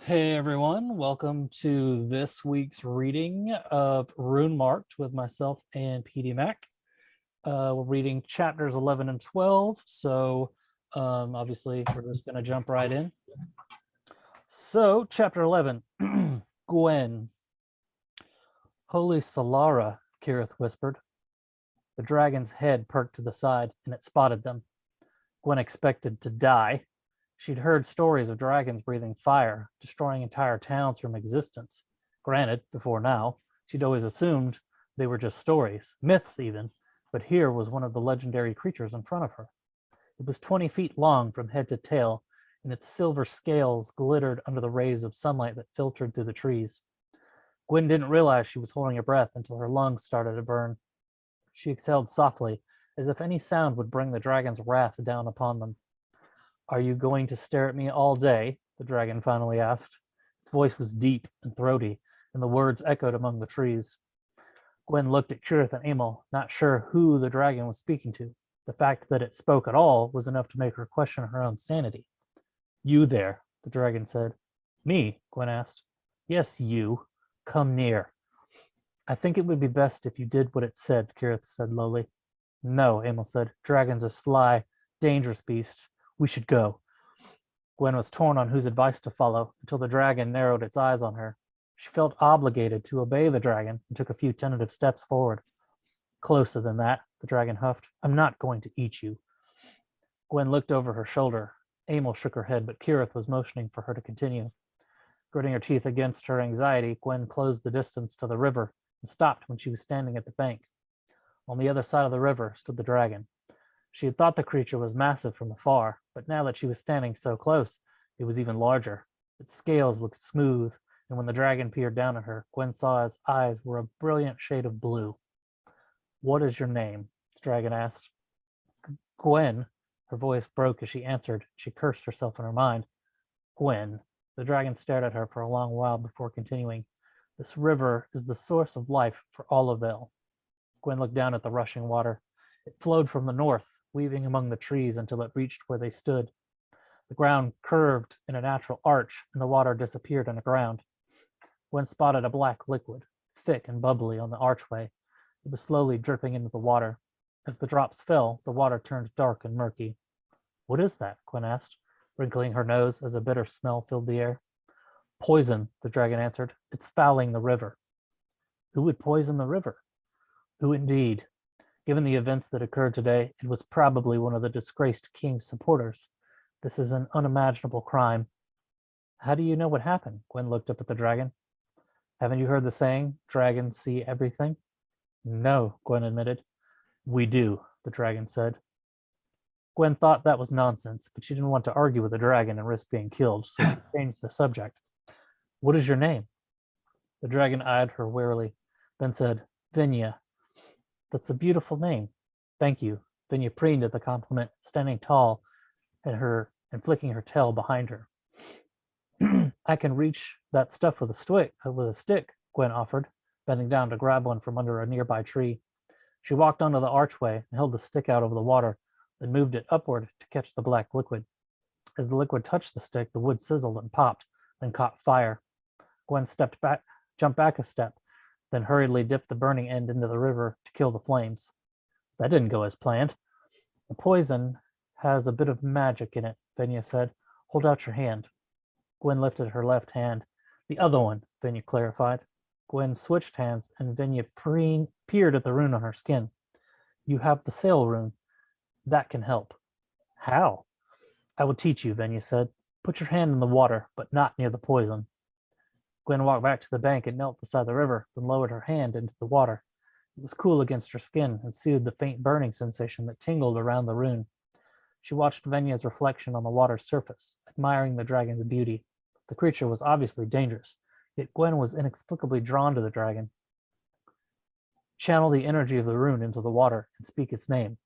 Hey everyone, welcome to this week's reading of Rune Marked with myself and PD Mac. We're reading chapters 11 and 12, so obviously we're just going to jump right in. So, chapter 11, Gwen. Holy Solara, Kirith whispered. The dragon's head perked to the side, and it spotted them. Gwen expected to die. She'd heard stories of dragons breathing fire, destroying entire towns from existence. Granted, before now, she'd always assumed they were just stories, myths even, but here was one of the legendary creatures in front of her. It was 20 feet long from head to tail, and its silver scales glittered under the rays of sunlight that filtered through the trees. Gwen didn't realize she was holding her breath until her lungs started to burn. She exhaled softly, as if any sound would bring the dragon's wrath down upon them. Are you going to stare at me all day? The dragon finally asked. Its voice was deep and throaty, and the words echoed among the trees. Gwen looked at Kirith and Emil, not sure who the dragon was speaking to. The fact that it spoke at all was enough to make her question her own sanity. You there, the dragon said. Me? Gwen asked. Yes, you. Come near. I think it would be best if you did what it said, Kirith said lowly. No, Emil said. Dragons are sly, dangerous beasts. We should go. Gwen was torn on whose advice to follow until the dragon narrowed its eyes on her. She felt obligated to obey the dragon and took a few tentative steps forward. Closer than that, the dragon huffed. I'm not going to eat you. Gwen looked over her shoulder. Emil shook her head, but Kirith was motioning for her to continue. Gritting her teeth against her anxiety, Gwen closed the distance to the river and stopped when she was standing at the bank. On the other side of the river stood the dragon. She had thought the creature was massive from afar, but now that she was standing so close, it was even larger. Its scales looked smooth, and when the dragon peered down at her, Gwen saw his eyes were a brilliant shade of blue. What is your name? The dragon asked. Gwen. Her voice broke as she answered. She cursed herself in her mind. Gwen. The dragon stared at her for a long while before continuing. This river is the source of life for all of Vale. Gwen looked down at the rushing water. It flowed from the north, weaving among the trees until it reached where they stood. The ground curved in a natural arch, and the water disappeared in the ground. Gwen spotted a black liquid, thick and bubbly, on the archway. It was slowly dripping into the water. As the drops fell, the water turned dark and murky. What is that? Gwen asked, wrinkling her nose as a bitter smell filled the air. Poison, the dragon answered. It's fouling the river. Who would poison the river? Who indeed? Given the events that occurred today, it was probably one of the disgraced king's supporters. This is an unimaginable crime. How do you know what happened? Gwen looked up at the dragon. Haven't you heard the saying, dragons see everything? No, Gwen admitted. We do, the dragon said. Gwen thought that was nonsense, but she didn't want to argue with the dragon and risk being killed, so she changed the subject. What is your name? The dragon eyed her warily, then said, Vinya. That's a beautiful name. Thank you. Vinya preened at the compliment, standing tall at her and flicking her tail behind her. I can reach that stuff with a stick, Gwen offered, bending down to grab one from under a nearby tree. She walked onto the archway and held the stick out over the water, then moved it upward to catch the black liquid. As the liquid touched the stick, the wood sizzled and popped, then caught fire. Gwen jumped back a step, then hurriedly dipped the burning end into the river to kill the flames. That didn't go as planned. The poison has a bit of magic in it, Vinya said. Hold out your hand. Gwen lifted her left hand. The other one, Vinya clarified. Gwen switched hands, and Vinya peered at the rune on her skin. You have the sail rune. That can help. How? I will teach you, Vinya said. Put your hand in the water, but not near the poison. Gwen walked back to the bank and knelt beside the river, then lowered her hand into the water. It was cool against her skin and soothed the faint burning sensation that tingled around the rune. She watched Venya's reflection on the water's surface, admiring the dragon's beauty. The creature was obviously dangerous, yet Gwen was inexplicably drawn to the dragon. Channel the energy of the rune into the water and speak its name.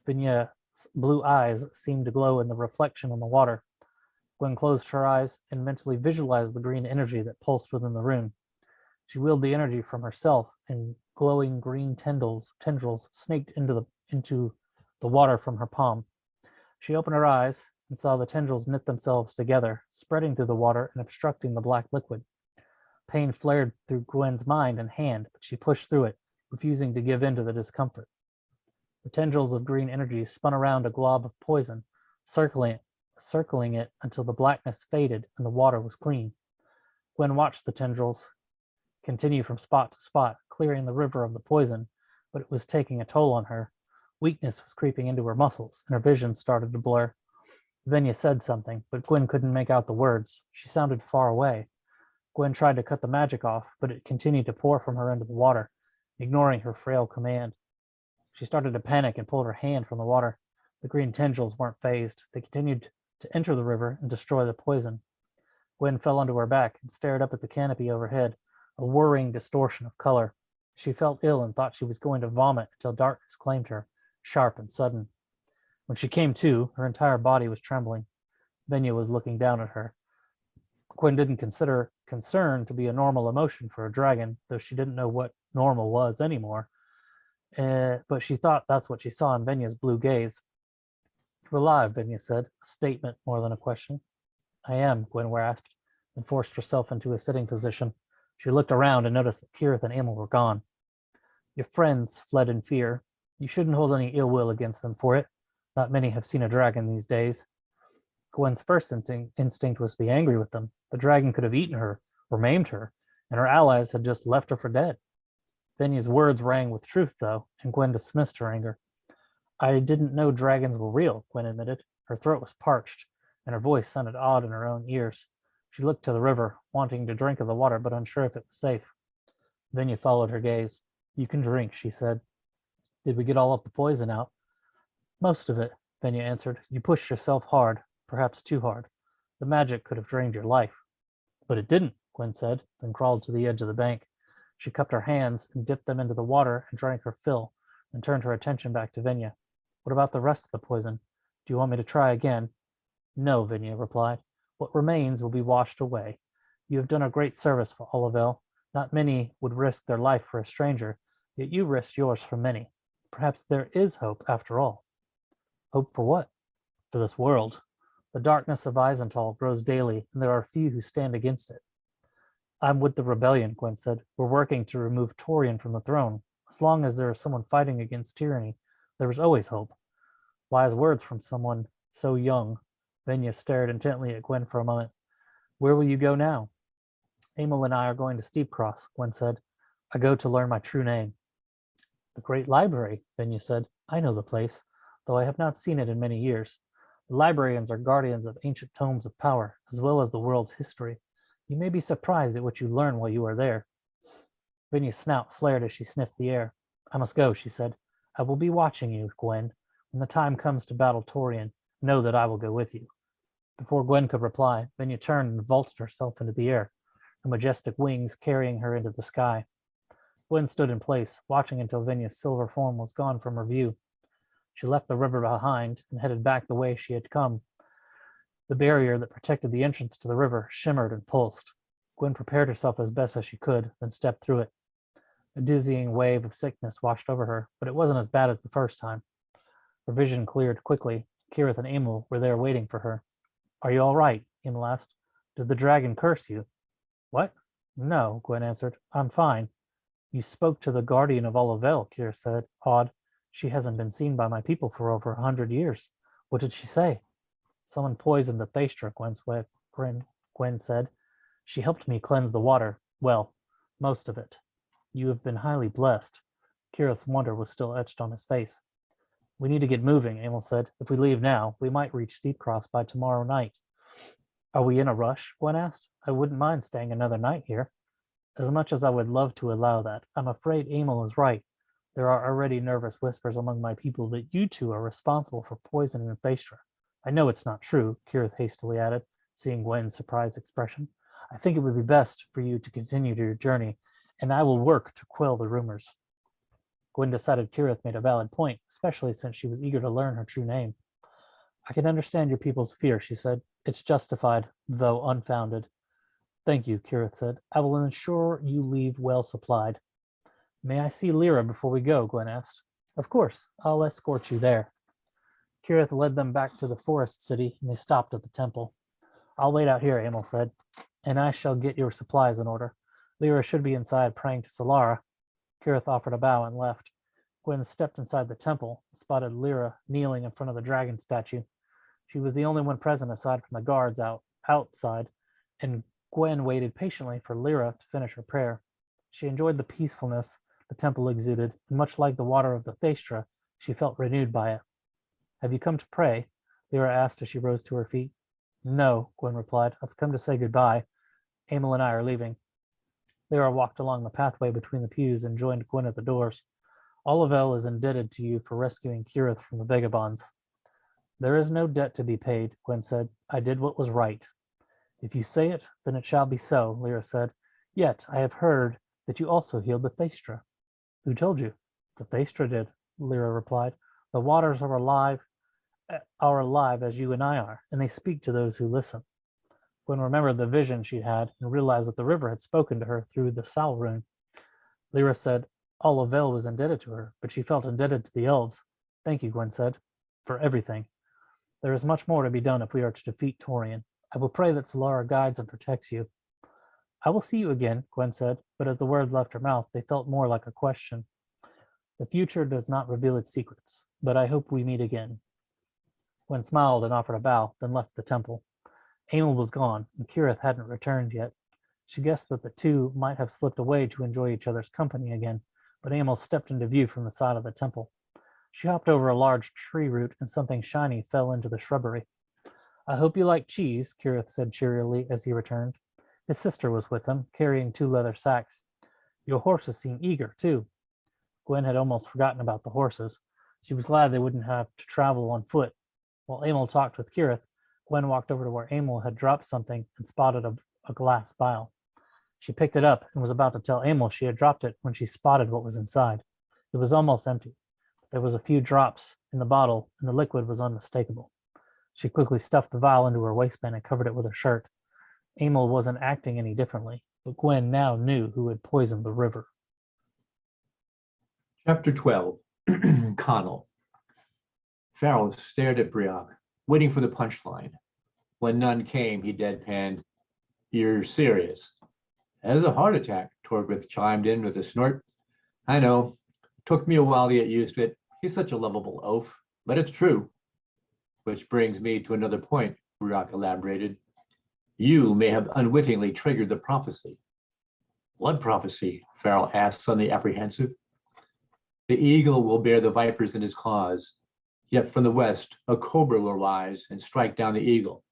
Venya's blue eyes seemed to glow in the reflection on the water. Gwen closed her eyes and mentally visualized the green energy that pulsed within the rune. She wheeled the energy from herself, and glowing green tendrils snaked into the water from her palm. She opened her eyes and saw the tendrils knit themselves together, spreading through the water and obstructing the black liquid. Pain flared through Gwen's mind and hand, but she pushed through it, refusing to give in to the discomfort. The tendrils of green energy spun around a glob of poison, circling it until the blackness faded and the water was clean. Gwen watched the tendrils continue from spot to spot, clearing the river of the poison, but it was taking a toll on her. Weakness was creeping into her muscles, and her vision started to blur. Venya said something, but Gwen couldn't make out the words. She sounded far away. Gwen tried to cut the magic off, but it continued to pour from her into the water, ignoring her frail command. She started to panic and pulled her hand from the water. The green tendrils weren't phased. They continued to enter the river and destroy the poison. Gwen fell onto her back and stared up at the canopy overhead, a whirring distortion of color. She felt ill and thought she was going to vomit until darkness claimed her, sharp and sudden. When she came to, her entire body was trembling. Venya was looking down at her. Gwen didn't consider concern to be a normal emotion for a dragon, though she didn't know what normal was anymore. But she thought that's what she saw in Venya's blue gaze. "You're alive," Venya said, a statement more than a question. "I am," Gwen rasped, and forced herself into a sitting position. She looked around and noticed that Kirith and Emil were gone. "Your friends fled in fear. You shouldn't hold any ill will against them for it. Not many have seen a dragon these days." Gwen's first instinct was to be angry with them. The dragon could have eaten her or maimed her, and her allies had just left her for dead. Venya's words rang with truth, though, and Gwen dismissed her anger. "I didn't know dragons were real," Gwen admitted. Her throat was parched, and her voice sounded odd in her own ears. She looked to the river, wanting to drink of the water, but unsure if it was safe. Venya followed her gaze. "You can drink," she said. "Did we get all of the poison out?" "Most of it," Venya answered. "You pushed yourself hard, perhaps too hard. The magic could have drained your life." "But it didn't," Gwen said, then crawled to the edge of the bank. She cupped her hands and dipped them into the water and drank her fill, and turned her attention back to Venya. "What about the rest of the poison? Do you want me to try again?" "No," Venya replied. "What remains will be washed away. You have done a great service for Olivel. Not many would risk their life for a stranger, yet you risked yours for many. Perhaps there is hope after all." "Hope for what?" "For this world. The darkness of Isentol grows daily, and there are few who stand against it." "I'm with the rebellion," Gwen said. "We're working to remove Torian from the throne. As long as there is someone fighting against tyranny, there is always hope." Wise words from someone so young. Venya stared intently at Gwen for a moment. "Where will you go now?" "Emil and I are going to Steepcross," Gwen said. "I go to learn my true name." "The Great Library," Venya said. "I know the place, though I have not seen it in many years. The librarians are guardians of ancient tomes of power, as well as the world's history. You may be surprised at what you learn while you are there." Venya's snout flared as she sniffed the air. "I must go," she said. "I will be watching you, Gwen. When the time comes to battle Torian, know that I will go with you." Before Gwen could reply, Venya turned and vaulted herself into the air, her majestic wings carrying her into the sky. Gwen stood in place, watching until Venya's silver form was gone from her view. She left the river behind and headed back the way she had come. The barrier that protected the entrance to the river shimmered and pulsed. Gwen prepared herself as best as she could, then stepped through it. A dizzying wave of sickness washed over her, but it wasn't as bad as the first time. Her vision cleared quickly. Kirith and Emil were there waiting for her. "Are you all right?" Emil asked. "Did the dragon curse you?" "What? No," Gwen answered. "I'm fine." "You spoke to the guardian of Olivel," Kirith said. "Odd. She hasn't been seen by my people for over 100 years. What did she say?" "Someone poisoned the Thaestra," Gwen said. "She helped me cleanse the water. Well, most of it. You have been highly blessed." Kirith's wonder was still etched on his face. "We need to get moving," Emil said. "If we leave now, we might reach Steepcross by tomorrow night." "Are we in a rush?" Gwen asked. "I wouldn't mind staying another night here." "As much as I would love to allow that, I'm afraid Emil is right. There are already nervous whispers among my people that you two are responsible for poisoning Thaestra. I know it's not true," Kirith hastily added, seeing Gwen's surprised expression. "I think it would be best for you to continue your journey, and I will work to quell the rumors." Gwen decided Kirith made a valid point, especially since she was eager to learn her true name. "I can understand your people's fear," she said. "It's justified, though unfounded." "Thank you," Kirith said. "I will ensure you leave well supplied." "May I see Lyra before we go?" Gwen asked. "Of course. I'll escort you there." Kirith led them back to the forest city, and they stopped at the temple. I'll wait out here, Emil said, and I shall get your supplies in order. Lyra should be inside praying to Solara. Kirith offered a bow and left. Gwen stepped inside the temple and spotted Lyra kneeling in front of the dragon statue. She was the only one present aside from the guards outside, and Gwen waited patiently for Lyra to finish her prayer. She enjoyed the peacefulness the temple exuded, and much like the water of the Thestra, she felt renewed by it. Have you come to pray? Lyra asked as she rose to her feet. No, Gwen replied. I've come to say goodbye. Emil and I are leaving. Lyra walked along the pathway between the pews and joined Gwen at the doors. Olivel is indebted to you for rescuing Kirith from the vagabonds. There is no debt to be paid, Gwen said. I did what was right. If you say it, then it shall be so, Lyra said. Yet I have heard that you also healed the Thestra. Who told you? The Thestra did, Lyra replied. The waters are alive as you and I are, and they speak to those who listen. Gwen remembered the vision she'd had and realized that the river had spoken to her through the Sal rune. Lyra said Olivel was indebted to her, but she felt indebted to the elves. Thank you, Gwen said, for everything. There is much more to be done if we are to defeat Torian. I will pray that Solara guides and protects you. I will see you again, Gwen said, but as the words left her mouth, they felt more like a question. The future does not reveal its secrets, but I hope we meet again. Gwen smiled and offered a bow, then left the temple. Emil was gone, and Kirith hadn't returned yet. She guessed that the two might have slipped away to enjoy each other's company again, but Emil stepped into view from the side of the temple. She hopped over a large tree root, and something shiny fell into the shrubbery. I hope you like cheese, Kirith said cheerily as he returned. His sister was with him, carrying 2 leather sacks. Your horses seem eager, too. Gwen had almost forgotten about the horses. She was glad they wouldn't have to travel on foot. While Emil talked with Kirith, Gwen walked over to where Emil had dropped something and spotted a glass vial. She picked it up and was about to tell Emil she had dropped it when she spotted what was inside. It was almost empty. There was a few drops in the bottle, and the liquid was unmistakable. She quickly stuffed the vial into her waistband and covered it with her shirt. Emil wasn't acting any differently, but Gwen now knew who had poisoned the river. Chapter 12, Connell. Farrell stared at Brioc, waiting for the punchline. When none came, he deadpanned, You're serious. As a heart attack, Torgwith chimed in with a snort. I know. Took me a while to get used to it. He's such a lovable oaf, but it's true. Which brings me to another point, Brioc elaborated. You may have unwittingly triggered the prophecy. What prophecy? Farrell asked, suddenly apprehensive. The eagle will bear the vipers in his claws. Yet from the west, a cobra will rise and strike down the eagle.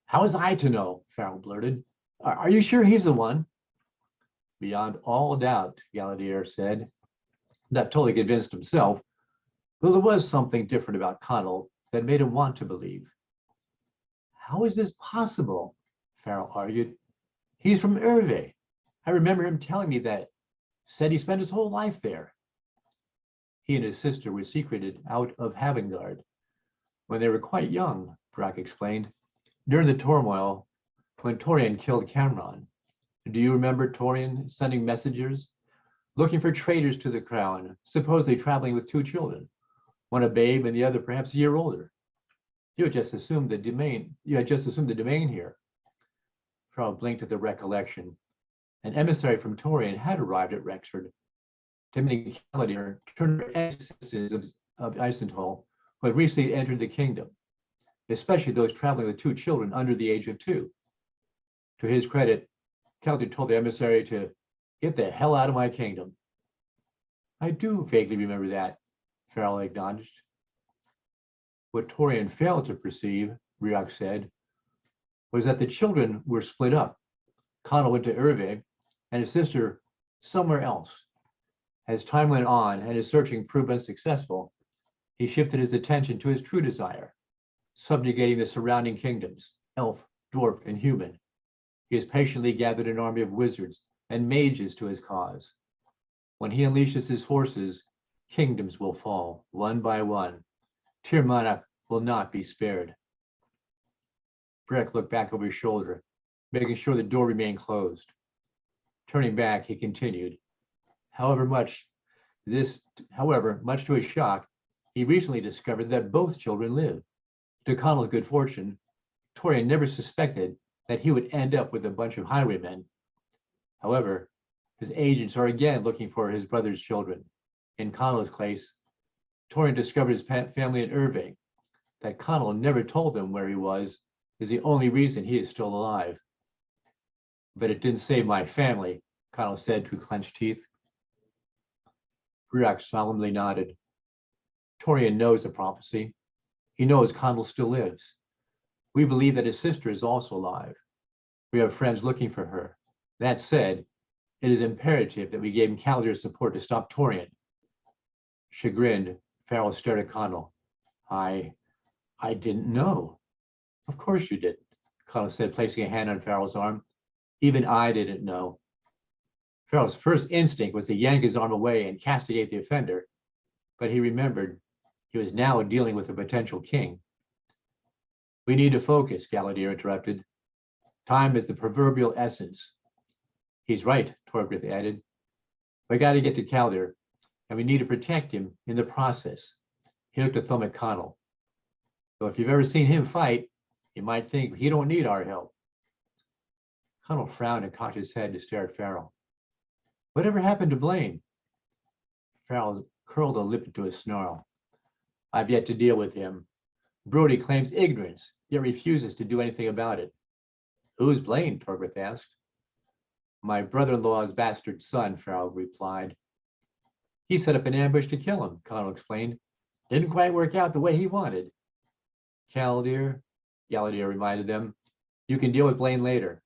How was I to know? Farrell blurted. Are you sure he's the one? Beyond all doubt, Galadier said, not totally convinced himself, though there was something different about Connell that made him want to believe. How is this possible? Farrell argued. He's from Hervé. I remember him telling me that. Said he spent his whole life there. He and his sister were secreted out of Havengard when they were quite young, Brock explained. During the turmoil, when Torian killed Cameron. Do you remember Torian sending messengers looking for traitors to the crown, supposedly traveling with 2 children, one a babe and the other perhaps a year older? You had just assumed the domain here. Farrell blinked at the recollection. An emissary from Torian had arrived at Rexford. Timothy Galadier turned ex-citizens of Isentol who had recently entered the kingdom, especially those traveling with 2 children under the age of 2. To his credit, Galadier told the emissary to get the hell out of my kingdom. I do vaguely remember that, Farrell acknowledged. What Torian failed to perceive, Brioc said, was that the children were split up. Connell went to Hervé and his sister somewhere else. As time went on and his searching proved unsuccessful, he shifted his attention to his true desire, subjugating the surrounding kingdoms, elf, dwarf, and human. He has patiently gathered an army of wizards and mages to his cause. When he unleashes his forces, kingdoms will fall, one by one. Tir Monarch will not be spared. Breck looked back over his shoulder, making sure the door remained closed. Turning back, he continued. However, much to his shock, he recently discovered that both children live. To Connell's good fortune, Torian never suspected that he would end up with a bunch of highwaymen. However, his agents are again looking for his brother's children. In Connell's case, Torian discovered his family in Irving. That Connell never told them where he was is the only reason he is still alive. But it didn't save my family, Connell said through clenched teeth. Briac solemnly nodded. Torian knows the prophecy. He knows Connell still lives. We believe that his sister is also alive. We have friends looking for her. That said, it is imperative that we gave Caldear's support to stop Torian. Chagrined, Farrell stared at Connell. I didn't know. Of course you didn't, Connell said, placing a hand on Farrell's arm. Even I didn't know. Farrell's first instinct was to yank his arm away and castigate the offender, but he remembered he was now dealing with a potential king. We need to focus, Gallaudier interrupted. Time is the proverbial essence. He's right, Torgriff added. We got to get to Caldear, and we need to protect him in the process. He looked a thumb at Connell. So if you've ever seen him fight, you might think he don't need our help. Connell frowned and cocked his head to stare at Farrell. Whatever happened to Blaine? Farrell curled a lip into a snarl. I've yet to deal with him. Brody claims ignorance, yet refuses to do anything about it. Who's Blaine? Torgriff asked. My brother-in-law's bastard son, Farrell replied. He set up an ambush to kill him, Connell explained. Didn't quite work out the way he wanted. Gallaudier reminded them, you can deal with Blaine later.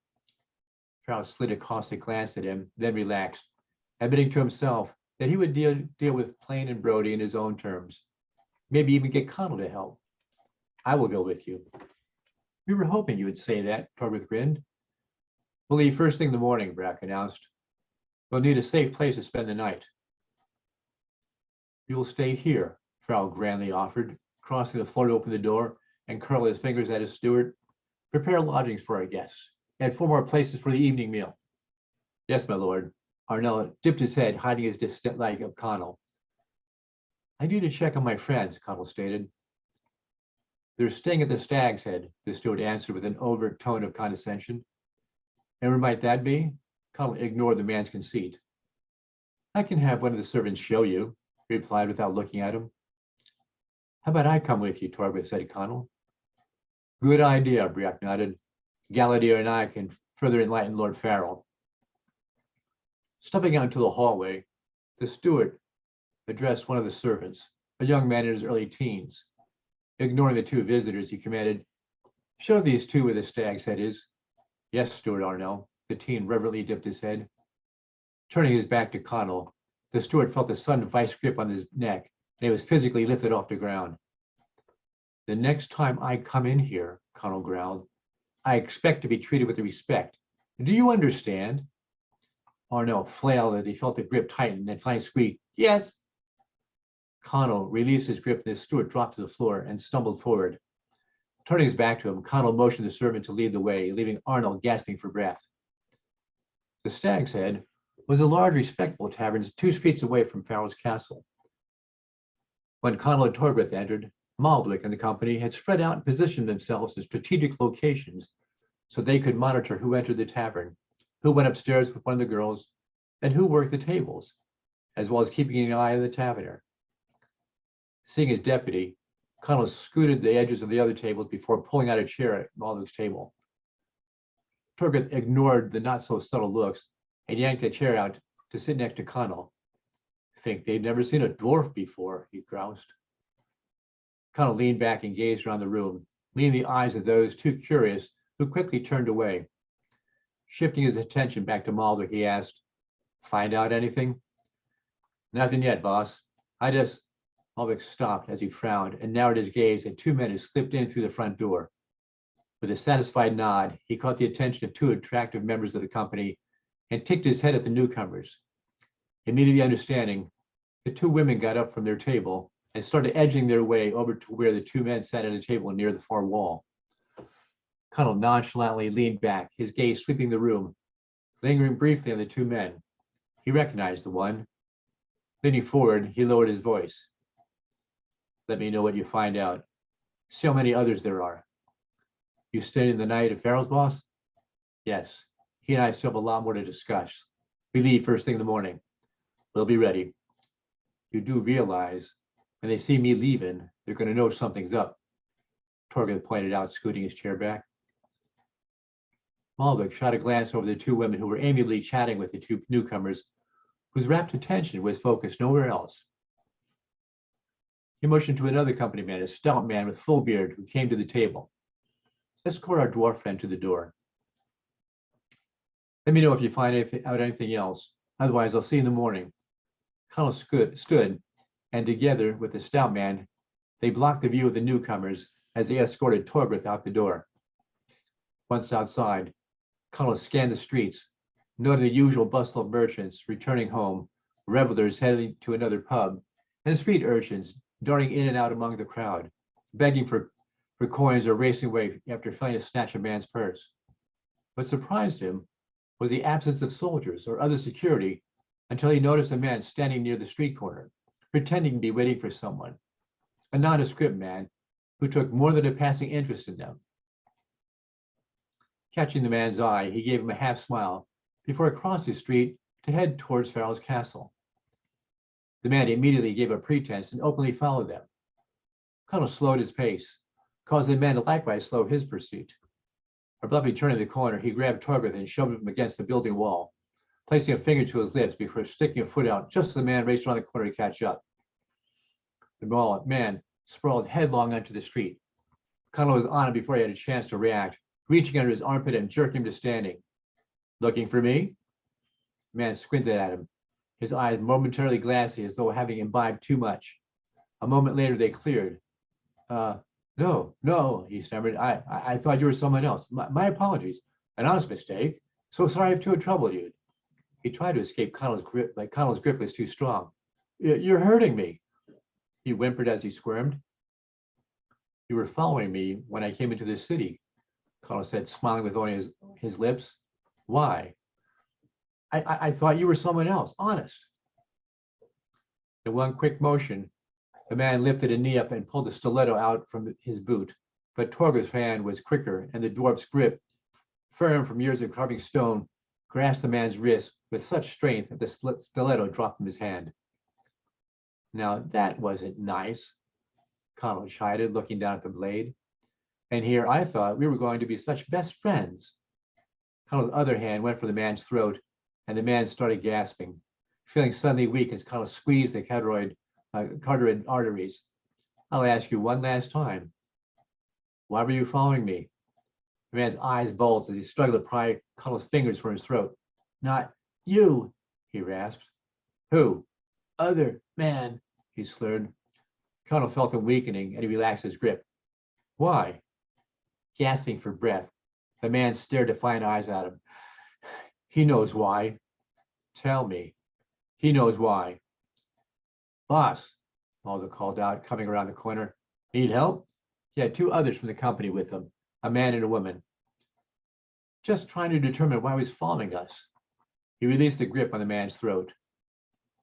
Farrell slid a caustic glance at him, then relaxed, admitting to himself that he would deal with Blaine and Brody in his own terms. Maybe even get Connell to help. I will go with you. We were hoping you would say that, Torgriff grinned. We'll leave first thing in the morning, Brack announced. We'll need a safe place to spend the night. You will stay here, Farrell grandly offered, crossing the floor to open the door and curl his fingers at his steward. Prepare lodgings for our guests, and 4 more places for the evening meal. Yes, my lord. Arnell dipped his head, hiding his dislike of Connell. I need to check on my friends, Connell stated. They're staying at the Stag's Head, the steward answered with an overt tone of condescension. And where might that be? Connell ignored the man's conceit. I can have one of the servants show you, he replied without looking at him. How about I come with you, Torgriff said to Connell. Good idea, Briac nodded. Gallaudier and I can further enlighten Lord Farrell. Stepping out into the hallway, the steward addressed one of the servants, a young man in his early teens. Ignoring the 2 visitors, he commanded, show these 2 where the Stag's Head is. Yes, Steward Arnell. The teen reverently dipped his head. Turning his back to Connell, the steward felt a sudden vice grip on his neck, and he was physically lifted off the ground. The next time I come in here, Connell growled, I expect to be treated with respect. Do you understand? Arnell flailed as he felt the grip tighten and finally squeaked, yes. Connell released his grip and the steward dropped to the floor and stumbled forward. Turning his back to him, Connell motioned the servant to lead the way, leaving Arnell gasping for breath. The Stag's Head was a large, respectable tavern 2 streets away from Farrell's castle. When Connell and Torgriff entered, Maldwick and the company had spread out and positioned themselves in strategic locations so they could monitor who entered the tavern, who went upstairs with one of the girls, and who worked the tables, as well as keeping an eye on the taverner. Seeing his deputy, Connell scooted the edges of the other tables before pulling out a chair at Maldwick's table. Torgriff ignored the not-so-subtle looks and yanked a chair out to sit next to Connell. Think they'd never seen a dwarf before, he groused. Connell leaned back and gazed around the room, meeting the eyes of those 2 curious who quickly turned away. Shifting his attention back to Maldwick, he asked, find out anything? Nothing yet, boss. Maldwick stopped as he frowned and narrowed his gaze at 2 men who slipped in through the front door. With a satisfied nod, he caught the attention of 2 attractive members of the company and ticked his head at the newcomers. Immediately understanding, the 2 women got up from their table and started edging their way over to where the 2 men sat at a table near the far wall. Connell nonchalantly leaned back, his gaze sweeping the room, lingering briefly on the 2 men. He recognized the one. Leaning forward, he lowered his voice. Let me know what you find out. See how many others there are. You stayed in the night at Farrell's, boss? Yes. He and I still have a lot more to discuss. We leave first thing in the morning. We'll be ready. You do realize when they see me leaving, they're going to know something's up, Torgoth pointed out, scooting his chair back. Malvik shot a glance over the two women who were amiably chatting with the two newcomers, whose rapt attention was focused nowhere else. He motioned to another company man, a stout man with full beard, who came to the table. Escort our dwarf friend to the door. Let me know if you find anything else. Otherwise, I'll see you in the morning. Connell stood, and together with the stout man, they blocked the view of the newcomers as they escorted Torgoth out the door. Once outside, Connell scanned the streets, noting the usual bustle of merchants returning home, revelers heading to another pub, and street urchins darting in and out among the crowd, begging for coins or racing away after failing to snatch a man's purse. What surprised him was the absence of soldiers or other security until he noticed a man standing near the street corner, pretending to be waiting for someone, a nondescript man who took more than a passing interest in them. Catching the man's eye, he gave him a half smile before he crossed the street to head towards Farrell's castle. The man immediately gave a pretense and openly followed them. Connell slowed his pace, causing the man to likewise slow his pursuit. Abruptly turning the corner, he grabbed Torgoth and shoved him against the building wall, placing a finger to his lips before sticking a foot out just as the man raced around the corner to catch up. The man sprawled headlong onto the street. Connell was on him before he had a chance to react, reaching under his armpit and jerking him to standing. Looking for me? The man squinted at him, his eyes momentarily glassy as though having imbibed too much. A moment later, they cleared. No, he stammered. I thought you were someone else. My apologies. An honest mistake. So sorry to have troubled you. He tried to escape Connell's grip, like Connell's grip was too strong. You're hurting me, he whimpered as he squirmed. You were following me when I came into the city, Connell said, smiling with only his lips. Why? I thought you were someone else, honest. In one quick motion, the man lifted a knee up and pulled a stiletto out from his boot, but Torgoth's hand was quicker, and the dwarf's grip, firm from years of carving stone, grasped the man's wrist with such strength that the stiletto dropped from his hand. Now that wasn't nice, Connell chided, looking down at the blade. And here I thought we were going to be such best friends. Connell's other hand went for the man's throat, and the man started gasping, feeling suddenly weak as Connell squeezed the carotid arteries. I'll ask you one last time. Why were you following me? The man's eyes bulged as he struggled to pry Connell's fingers from his throat. Not you, he rasped. Who? Other man, he slurred. Connell felt him weakening, and he relaxed his grip. Why? Gasping for breath, the man stared defiant eyes at him. He knows why. Tell me. He knows why. Boss, Waldo called out, coming around the corner. Need help? He had two others from the company with him, a man and a woman. Just trying to determine why he was following us. He released the grip on the man's throat.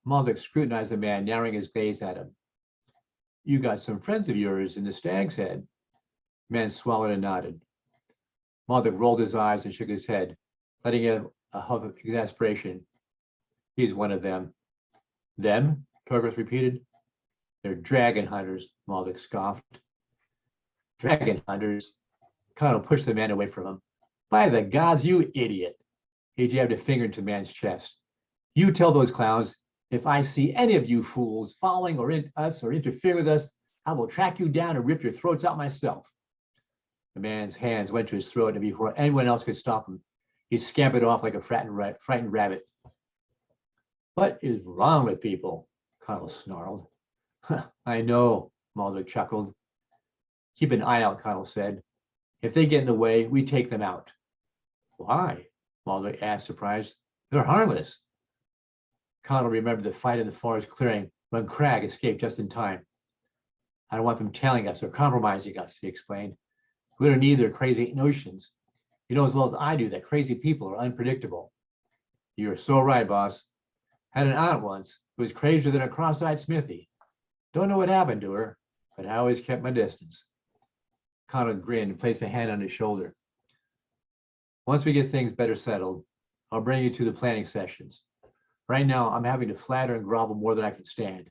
Maldick scrutinized the man, narrowing his gaze at him. You got some friends of yours in the Stag's Head. The man swallowed and nodded. Maldick rolled his eyes and shook his head, letting out a huff of exasperation. He's one of them. Them? Torgoth repeated. They're dragon hunters, Maldick scoffed. Dragon hunters? Connell pushed the man away from him. By the gods, you idiot. He jabbed a finger into the man's chest. You tell those clowns, if I see any of you fools following us or interfere with us, I will track you down and rip your throats out myself. The man's hands went to his throat, and before anyone else could stop him, he scampered off like a frightened rabbit. What is wrong with people? Connell snarled. I know, Maldick chuckled. Keep an eye out, Connell said. If they get in the way, we take them out. Why? Maldick asked, surprised. They're harmless. Connell remembered the fight in the forest clearing when Crag escaped just in time. I don't want them tailing us or compromising us, he explained. We don't need their crazy notions. You know as well as I do that crazy people are unpredictable. You're so right, boss. Had an aunt once who was crazier than a cross-eyed smithy. Don't know what happened to her. but I always kept my distance. Connell grinned and placed a hand on his shoulder. Once we get things better settled, I'll bring you to the planning sessions. Right now, I'm having to flatter and grovel more than I can stand.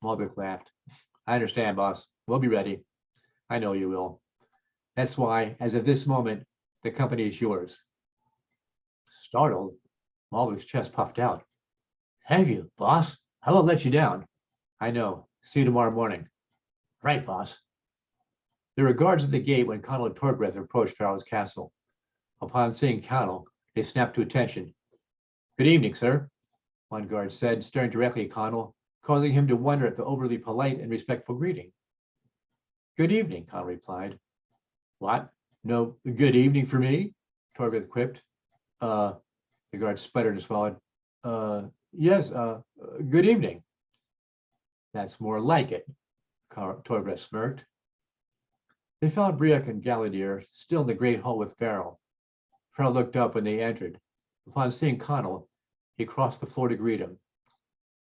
Waldo laughed. I understand, boss. We'll be ready. I know you will. That's why, as of this moment, the company is yours. Startled, Waldo's chest puffed out. Have you, boss? I won't let you down. I know. See you tomorrow morning. Right, boss. There were guards at the gate when Connell and Torgreth approached Farrell's castle. Upon seeing Connell, they snapped to attention. Good evening, sir, one guard said, staring directly at Connell, causing him to wonder at the overly polite and respectful greeting. Good evening, Connell replied. What? No good evening for me? Torgreth quipped. The guard sputtered and swallowed. Yes, good evening. That's more like it, Torgreth smirked. They found Briac and Galadir still in the great hall with Farrell. Farrell looked up when they entered. Upon seeing Connell, he crossed the floor to greet him.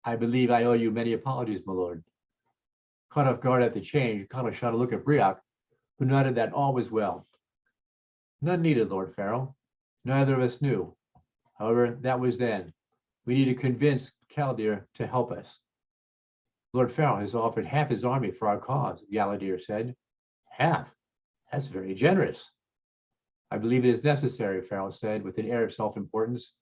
I believe I owe you many apologies, my lord. Caught off guard at the change, Connell shot a look at Briac, who nodded that all was well. None needed, Lord Farrell. Neither of us knew. However, that was then. We need to convince Galadir to help us. Lord Farrell has offered half his army for our cause, Galadir said. Half? That's very generous. I believe it is necessary, Farrell said with an air of self-importance.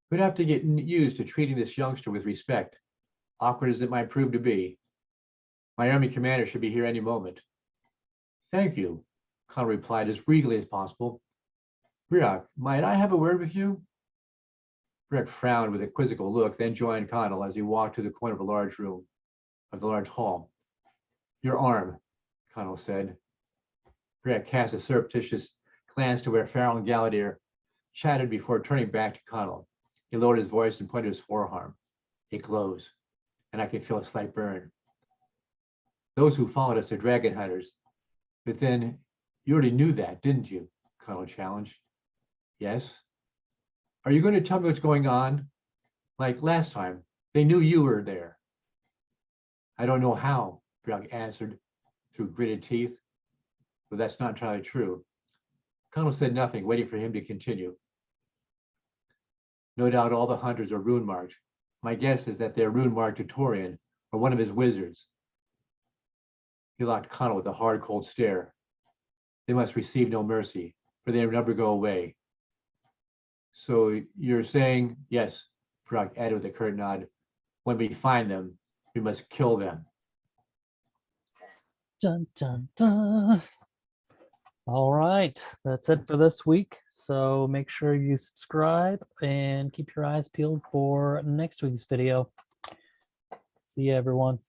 We'd have to get used to treating this youngster with respect, awkward as it might prove to be. My army commander should be here any moment. Thank you, Connell replied as regally as possible. Briac, might I have a word with you? Briac frowned with a quizzical look, then joined Connell as he walked to the corner of the large hall. Your arm, Connell said. Briac cast a surreptitious glance to where Farrell and Galadir chatted before turning back to Connell. He lowered his voice and pointed to his forearm. It glows, and I can feel a slight burn. Those who followed us are dragon hunters. But then, you already knew that, didn't you? Connell challenged. Yes. Are you going to tell me what's going on? Like last time, they knew you were there. I don't know how, Briac answered through gritted teeth, but that's not entirely true. Connell said nothing, waiting for him to continue. No doubt all the hunters are rune marked. My guess is that they're rune marked to Torian or one of his wizards. He locked Connell with a hard, cold stare. They must receive no mercy, for they never go away. So you're saying, yes, Briac added with a curt nod, when we find them, we must kill them. Dun, dun, dun. All right, that's it for this week. So make sure you subscribe and keep your eyes peeled for next week's video. See you, everyone.